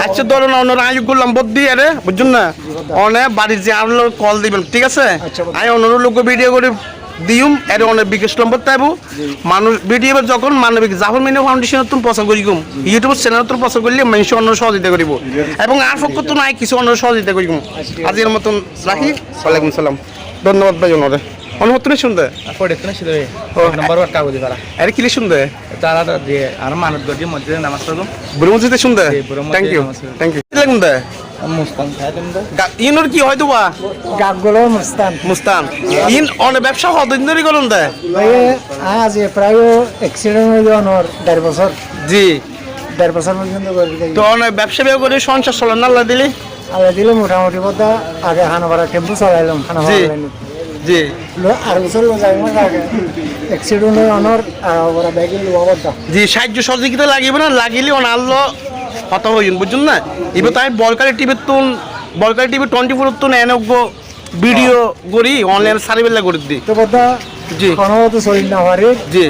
আচ্ছা ধরুন আমি করলাম বদ্দি আরে বুঝছেন না অনেক বাড়ির যে আর কল দিবেন ঠিক আছে আমি অন্য লোক ভিডিও করে দিউম এর অনেক বিকাশ নম্বর তাইবো মানুষ ভিডিও যখন মানবিক জাফর মিনা ফাউন্ডেশন তুমি পছন্দ করি ইউটিউব চ্যানেল তুমি পছন্দ করলে মানুষ অন্য সহযোগিতা করিব এবং আর পক্ষ তো নাই কিছু অন্য সহযোগিতা করিব আজকের মতন রাখি ওয়ালাইকুম সালাম ধন্যবাদ ভাই ওনারে অনুমতি শুনতে নম্বর কাগজ করা আরে কি শুনতে তারা দিয়ে আর মানুষ গদি মসজিদে নামাজ পড়ব ব্রহ্মজিতে শুনতে থ্যাংক ইউ লাগুন দে মুস্তান ইনর কি হয়তো বা গাবগুলো মুস্তান ইন অনেক ব্যবসা কতদিন ধরে করুন দে আজ প্রায় অ্যাক্সিডেন্ট হয়ে যাওয়ার 1.5 বছর জি 1.5 বছর পর্যন্ত তো অনেক ব্যবসা করে সংসার চলেন না আল্লাহ দিলি আল্লাহ দিলে মোটামুটি কথা আগে হানাপাড়া টেম্পু চালাইলাম হানাপাড়া জি আর বছর যাই আগে অ্যাক্সিডেন্ট হয়ে অনর ওরা ব্যাগে লোয়া জি সাহায্য সহযোগিতা লাগিবে না লাগিলে অনাল্লো কথা হইন বুঝুন না এবার তাই বলকারি টিভির তুন বলকারি টিভি 24 তুন এনজ্ঞ ভিডিও করি অনলাইন সার্ভে করে দিই তো কথা জি কোনো তো সই না পারে জি